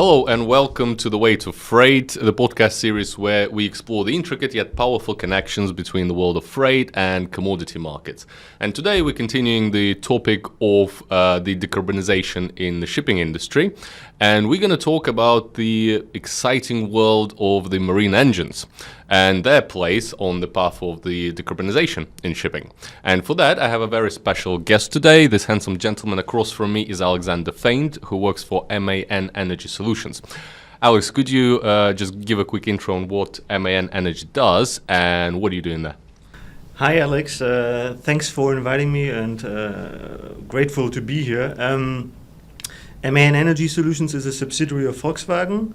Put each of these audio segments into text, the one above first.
Hello and welcome to The Way to Freight, the podcast series where we explore the intricate yet powerful connections between the world of freight and commodity markets. And today we're continuing the topic of the decarbonization in the shipping industry. And we're going to talk about the exciting world of the marine engines and their place on the path of the decarbonization in shipping. And for that, I have a very special guest today. This handsome gentleman across from me is Alexander Feindt, who works for MAN Energy Solutions. Alex, could you just give a quick intro on what MAN Energy does and what are you doing there? Hi Alex, thanks for inviting me and grateful to be here. MAN Energy Solutions is a subsidiary of Volkswagen,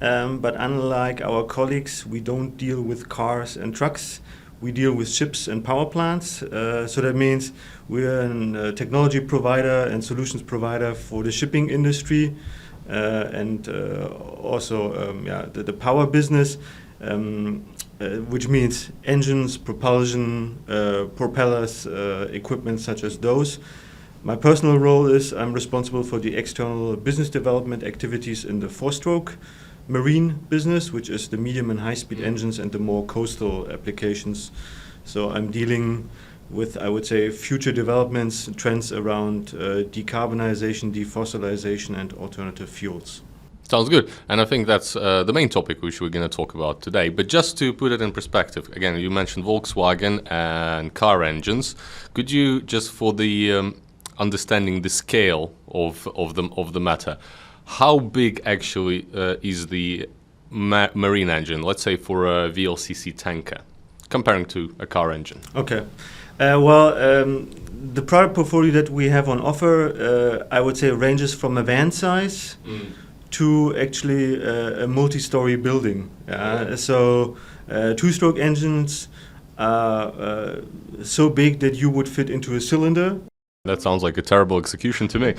but unlike our colleagues, we don't deal with cars and trucks. We deal with ships and power plants. So that means we're a technology provider and solutions provider for the shipping industry and also the power business, which means engines, propulsion, propellers, equipment such as those. My personal role is I'm responsible for the external business development activities in the four-stroke marine business, which is the medium and high-speed engines and the more coastal applications. So I'm dealing with, I would say, future developments, trends around decarbonization, defossilization, and alternative fuels. Sounds good. And I think that's the main topic which we're going to talk about today. But just to put it in perspective, again, you mentioned Volkswagen and car engines. Could you, just for the understanding the scale of the matter, how big actually is the marine engine, let's say for a VLCC tanker, comparing to a car engine? Okay. The product portfolio that we have on offer, I would say, ranges from a van size to actually a multi-story building. So two-stroke engines are so big that you would fit into a cylinder. That sounds like a terrible execution to me.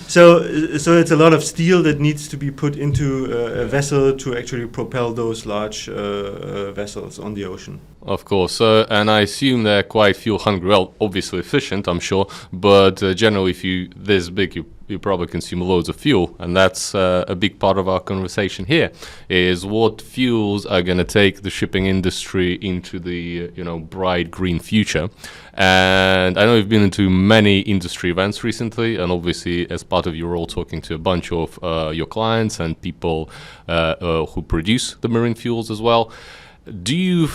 So it's a lot of steel that needs to be put into a vessel to actually propel those large vessels on the ocean. Of course, and I assume they're quite fuel hungry. Well, obviously efficient, I'm sure, but generally, if you're this big, you probably consume loads of fuel, and that's a big part of our conversation here. Is what fuels are going to take the shipping industry into the bright green future. And I know you've been into many industry events recently, and obviously, as part of your role, talking to a bunch of your clients and people who produce the marine fuels as well. Do you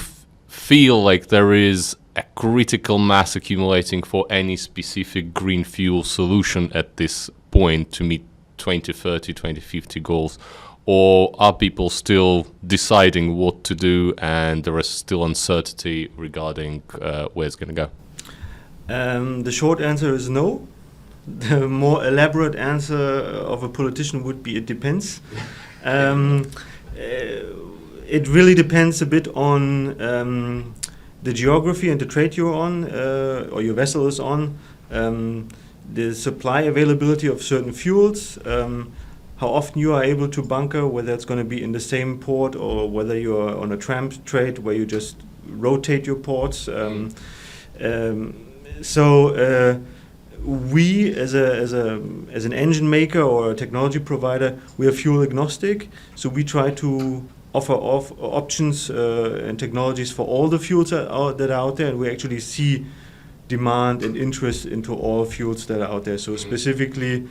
feel like there is a critical mass accumulating for any specific green fuel solution at this point to meet 2030, 2050 goals? Or are people still deciding what to do and there is still uncertainty regarding where it's going to go? The short answer is no. The more elaborate answer of a politician would be it depends. It really depends a bit on the geography and the trade you're on, or your vessel is on, the supply availability of certain fuels, how often you are able to bunker, whether it's going to be in the same port or whether you're on a tramp trade where you just rotate your ports. We, as an engine maker or a technology provider, we are fuel agnostic, so we try to offer options and technologies for all the fuels that are out there, and we actually see demand and interest into all fuels that are out there. So specifically,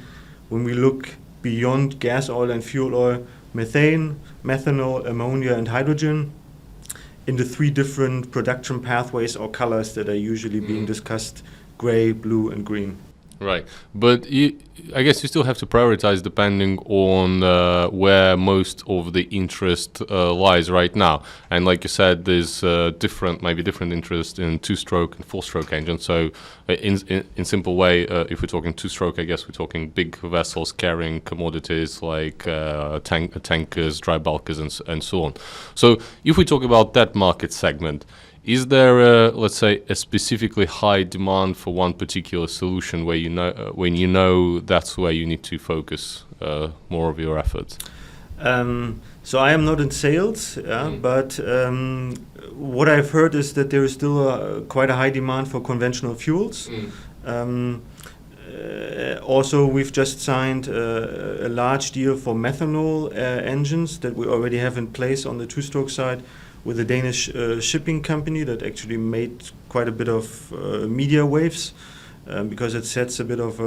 when we look beyond gas oil and fuel oil, methane, methanol, ammonia, and hydrogen, in the three different production pathways or colors that are usually being discussed: gray, blue, and green. Right, but I guess you still have to prioritize depending on where most of the interest lies right now. And like you said, there's different interest in two-stroke and four-stroke engines. So in simple way, if we're talking two-stroke, I guess we're talking big vessels carrying commodities like tankers, dry bulkers, and so on. So if we talk about that market segment, is there, let's say, a specifically high demand for one particular solution where when you know that's where you need to focus more of your efforts? So I am not in sales, but what I've heard is that there is still quite a high demand for conventional fuels. Also, we've just signed a large deal for methanol engines that we already have in place on the two-stroke side with a Danish shipping company that actually made quite a bit of media waves because it sets a bit of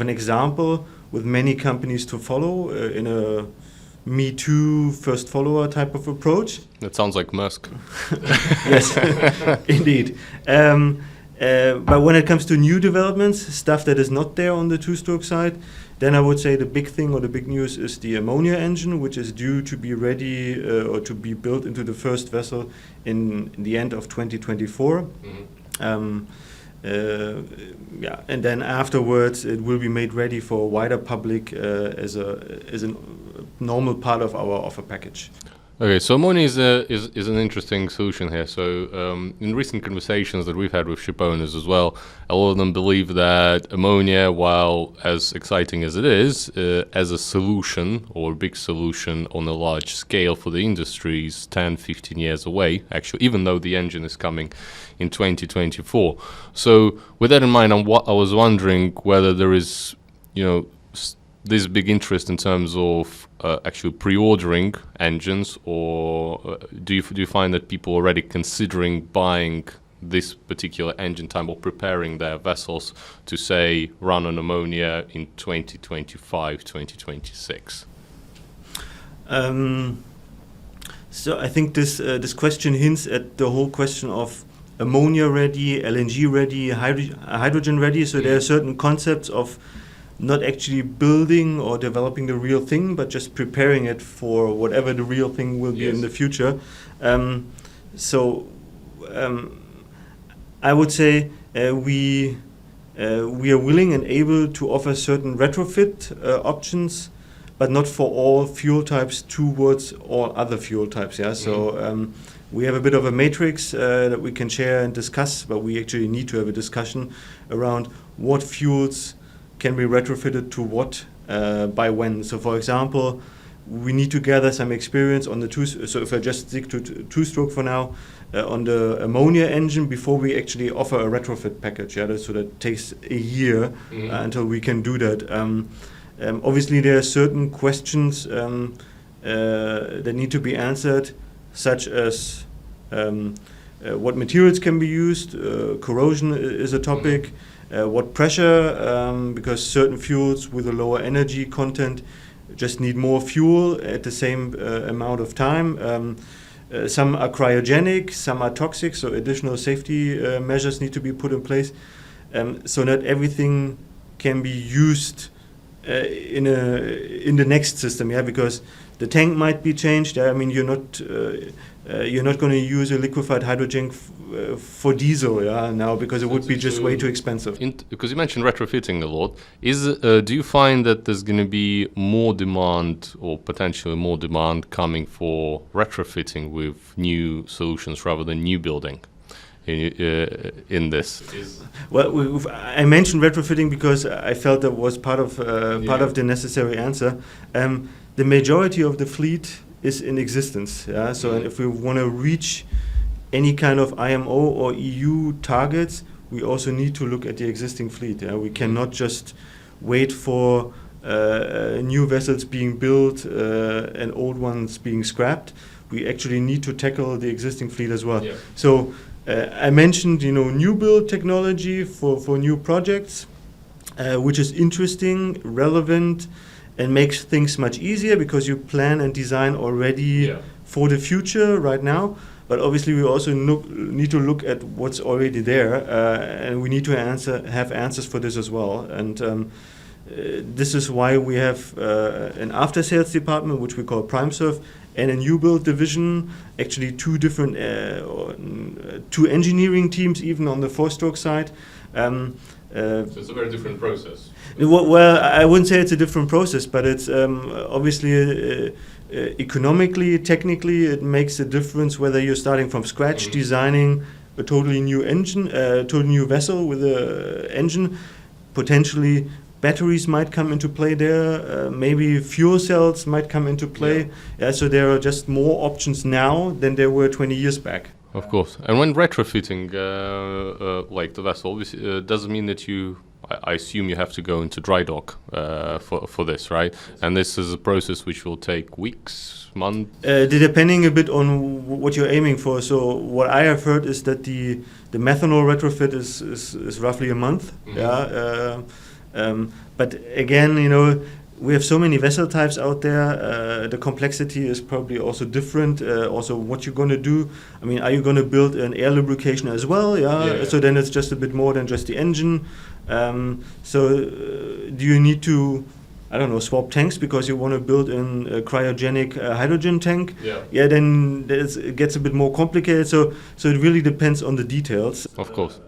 an example with many companies to follow in a Me Too, first follower type of approach. That sounds like Musk. Yes, indeed. But when it comes to new developments, stuff that is not there on the two-stroke side, then I would say the big thing or the big news is the ammonia engine, which is due to be ready or to be built into the first vessel in the end of 2024. Mm-hmm. And then afterwards it will be made ready for a wider public as a normal part of our offer package. Okay, so ammonia is an interesting solution here. So in recent conversations that we've had with ship owners as well, a lot of them believe that ammonia, while as exciting as it is, as a solution or a big solution on a large scale for the industry is 10, 15 years away, actually, even though the engine is coming in 2024. So with that in mind, I was wondering whether there is, this big interest in terms of actually pre-ordering engines, or do you find that people are already considering buying this particular engine type or preparing their vessels to, say, run on ammonia in 2025, 2026? So I think this question hints at the whole question of ammonia ready, LNG ready, hydrogen ready. So there are certain concepts of not actually building or developing the real thing, but just preparing it for whatever the real thing will be in the future. I would say we are willing and able to offer certain retrofit options, but not for all fuel types towards all other fuel types. Yeah. So we have a bit of a matrix that we can share and discuss, but we actually need to have a discussion around what fuels can be retrofitted to what by when. So for example, we need to gather some experience on the so if I just stick to two-stroke for now, on the ammonia engine before we actually offer a retrofit package. Yeah, so that takes a year until we can do that. Obviously there are certain questions that need to be answered, such as what materials can be used, corrosion is a topic, what pressure, because certain fuels with a lower energy content just need more fuel at the same amount of time. Some are cryogenic, some are toxic, so additional safety measures need to be put in place. So not everything can be used in the next system, yeah, because the tank might be changed. I mean, you're not going to use a liquefied hydrogen for diesel, yeah, now, because it would be just way too expensive. Because you mentioned retrofitting a lot, do you find that there's going to be more demand or potentially more demand coming for retrofitting with new solutions rather than new building in this? Well, I mentioned retrofitting because I felt that was part of the necessary answer. The majority of the fleet is in existence. Yeah? So if we want to reach any kind of IMO or EU targets, we also need to look at the existing fleet. Yeah? We cannot just wait for new vessels being built and old ones being scrapped. We actually need to tackle the existing fleet as well. Yeah. So I mentioned, new build technology for new projects, which is interesting, relevant, and makes things much easier because you plan and design already for the future right now. But obviously we also need to look at what's already there, and we need to have answers for this as well. And this is why we have an after-sales department, which we call PrimeServe, and a new build division, actually two engineering teams even on the four-stroke side. So it's a very different process. Well, I wouldn't say it's a different process, but it's obviously economically, technically, it makes a difference whether you're starting from scratch, designing a totally new engine, totally new vessel with an engine. Potentially, batteries might come into play there. Maybe fuel cells might come into play. So there are just more options now than there were 20 years back. Of course. And when retrofitting, like the vessel, obviously, doesn't mean that I assume you have to go into dry dock for this, right? And this is a process which will take weeks, months? Depending a bit on what you're aiming for. So what I have heard is that the methanol retrofit is roughly a month. But again, we have so many vessel types out there. The complexity is probably also different. Also, what you're going to do. I mean, are you going to build an air lubrication as well? Yeah. So then it's just a bit more than just the engine. Do you need to, I don't know, swap tanks because you want to build a cryogenic hydrogen tank? Yeah. Then it gets a bit more complicated. So it really depends on the details. Of course.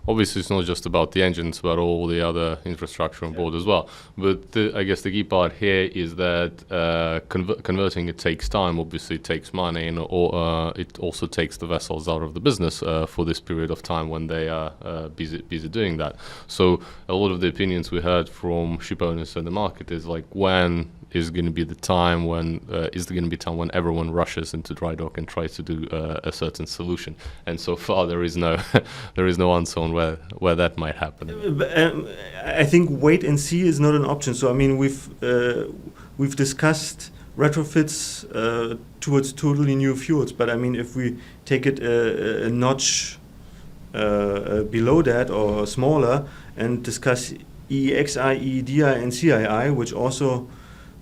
Obviously, it's not just about the engines, but all the other infrastructure on board as well. But I guess the key part here is that converting it takes time. Obviously, it takes money, and it also takes the vessels out of the business for this period of time when they are busy doing that. So a lot of the opinions we heard from ship owners in the market is like, when is going to be the time when everyone rushes into dry dock and tries to do a certain solution? And so far there is no answer on where that might happen. I think wait and see is not an option. So I mean, we've discussed retrofits towards totally new fuels, but I mean, if we take it a notch below that or smaller and discuss EEXI, EEDI, and CII, which also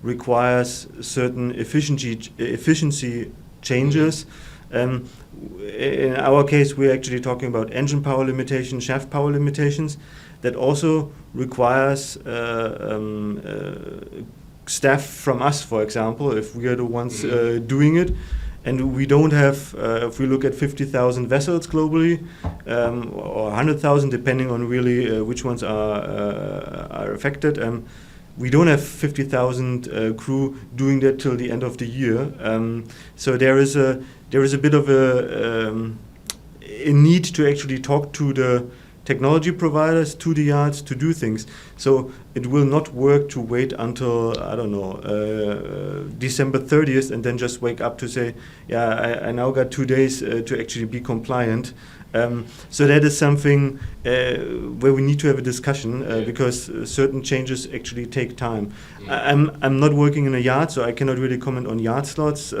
requires certain efficiency changes. In our case, we're actually talking about engine power limitations, shaft power limitations. That also requires staff from us, for example, if we are the ones doing it. And we don't have, if we look at 50,000 vessels globally, or 100,000, depending on really which ones are affected. We don't have 50,000 crew doing that till the end of the year. So there is a bit of a need to actually talk to the technology providers, to the yards, to do things. So it will not work to wait until, I don't know, December 30th and then just wake up to say, yeah, I now got 2 days to actually be compliant. So that is something where we need to have a discussion because certain changes actually take time. I'm not working in a yard, so I cannot really comment on yard slots.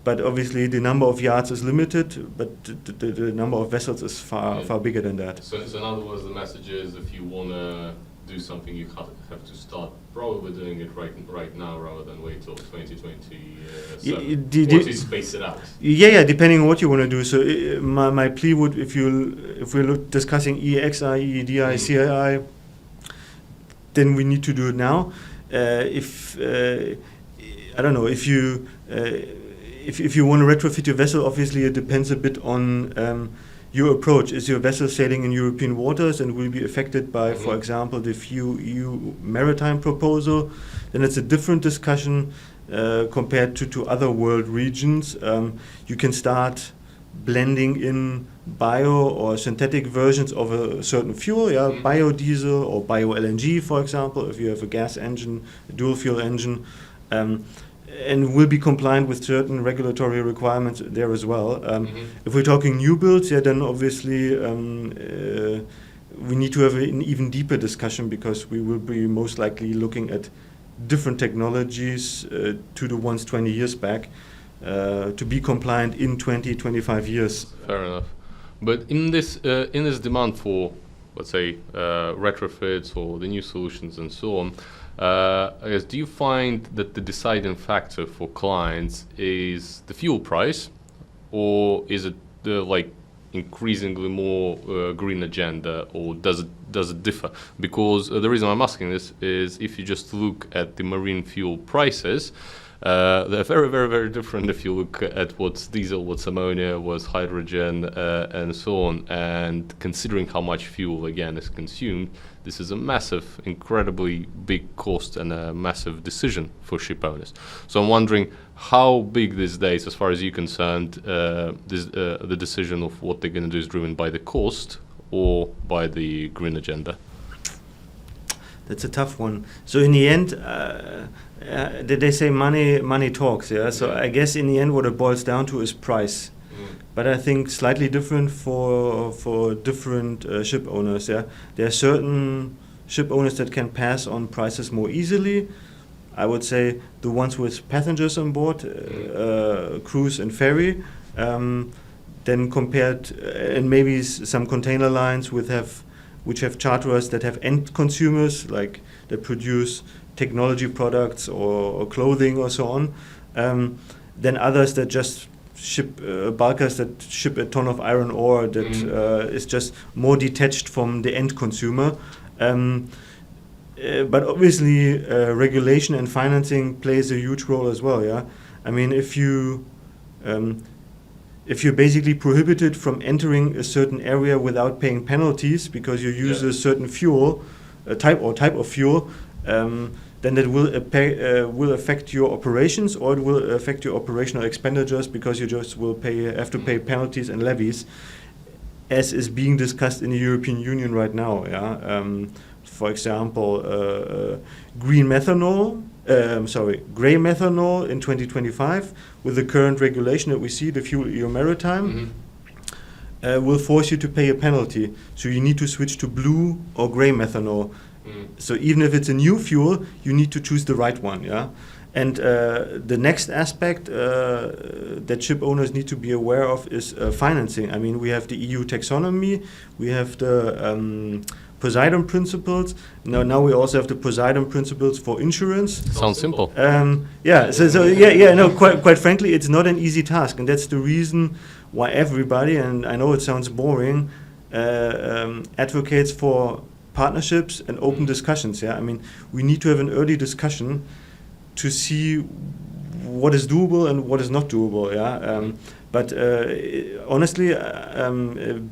But obviously the number of yards is limited, but the number of vessels is far bigger than that. So in other words, the message is, if you want to do something, you have to start probably doing it right now rather than wait till 2027. Or to space it out. Yeah, depending on what you want to do. So my plea would, if we're discussing EEXI, EEDI, CII, then we need to do it now. If you want to retrofit your vessel, obviously it depends a bit on your approach. Is your vessel sailing in European waters and will be affected by, for example, the EU maritime proposal? Then it's a different discussion compared to other world regions. You can start blending in bio or synthetic versions of a certain fuel, biodiesel or bio-LNG, for example, if you have a gas engine, a dual fuel engine. And will be compliant with certain regulatory requirements there as well. If we're talking new builds, then obviously we need to have an even deeper discussion because we will be most likely looking at different technologies to the ones 20 years back to be compliant in 20-25 years. Fair enough. But in this demand for, let's say, retrofits or the new solutions and so on, I guess, do you find that the deciding factor for clients is the fuel price, or is it the increasingly more green agenda, or does it differ? Because the reason I'm asking this is, if you just look at the marine fuel prices, they're very, very, very different if you look at what's diesel, what's ammonia, what's hydrogen, and so on. And considering how much fuel, again, is consumed, this is a massive, incredibly big cost and a massive decision for ship owners. So I'm wondering how big these days, as far as you're concerned, the decision of what they're going to do is driven by the cost or by the green agenda? That's a tough one. So in the end, they say money talks, yeah? So I guess in the end what it boils down to is price. But I think slightly different for different ship owners, yeah? There are certain ship owners that can pass on prices more easily. I would say the ones with passengers on board, cruise and ferry, then compared, and maybe some container lines which have charterers that have end consumers, like that produce technology products or clothing or so on. Then others that just ship bulkers that ship a ton of iron ore that is just more detached from the end consumer. But obviously, regulation and financing plays a huge role as well. Yeah, I mean, if you're basically prohibited from entering a certain area without paying penalties because you use a certain fuel, type of fuel, then that will affect your operations, or it will affect your operational expenditures because you just will have to pay penalties and levies, as is being discussed in the European Union right now. Yeah. For example, grey methanol in 2025, with the current regulation that we see, the Fuel EU Maritime, will force you to pay a penalty. So you need to switch to blue or grey methanol. So even if it's a new fuel, you need to choose the right one. Yeah. And the next aspect that ship owners need to be aware of is financing. I mean, we have the EU taxonomy, we have the Poseidon principles. Now we also have the Poseidon principles for insurance. Sounds simple. Quite frankly, it's not an easy task, and that's the reason why everybody, and I know it sounds boring, advocates for partnerships and open discussions. Yeah, I mean, we need to have an early discussion to see what is doable and what is not doable. Yeah. But honestly,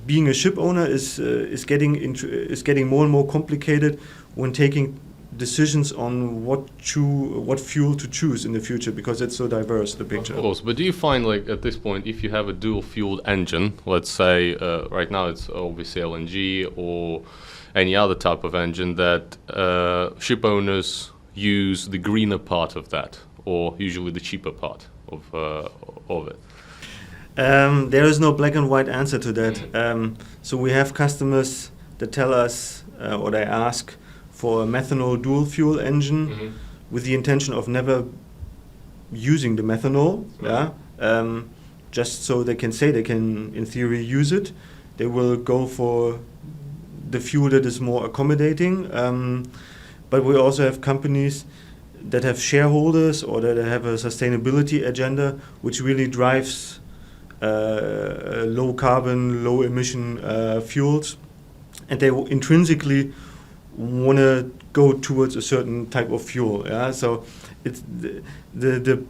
being a ship owner is getting more and more complicated when taking decisions on what fuel to choose in the future, because it's so diverse, the picture. Of course, but do you find, like, at this point, if you have a dual fueled engine, let's say right now it's obviously LNG or any other type of engine, that ship owners use the greener part of that, or usually the cheaper part of it? There is no black and white answer to that. So we have customers that tell us, or they ask for a methanol dual fuel engine with the intention of never using the methanol. Yeah. Just so they can say they can, in theory, use it. They will go for the fuel that is more accommodating. But we also have companies that have shareholders or that have a sustainability agenda, which really drives low carbon, low emission fuels, and they intrinsically want to go towards a certain type of fuel. Yeah, so it's the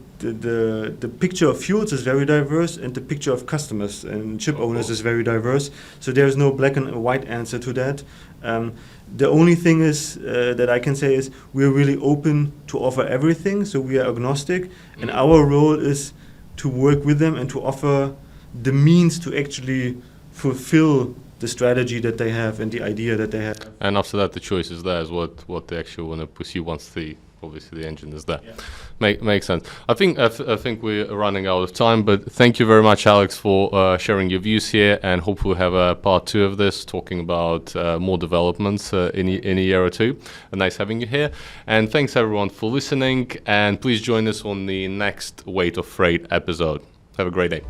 picture of fuels is very diverse, and the picture of customers and ship owners is very diverse. So there is no black and white answer to that. The only thing is that I can say is we are really open to offer everything. So we are agnostic, and our role is to work with them and to offer the means to actually fulfill the strategy that they have and the idea that they have. And after that, the choice is theirs, what they actually want to pursue once the engine is there. Yeah. Makes sense. I think we're running out of time, but thank you very much, Alex, for sharing your views here, and hopefully we'll have a part 2 of this, talking about more developments in a year or two. Nice having you here, and thanks everyone for listening, and please join us on the next Weight of Freight episode. Have a great day.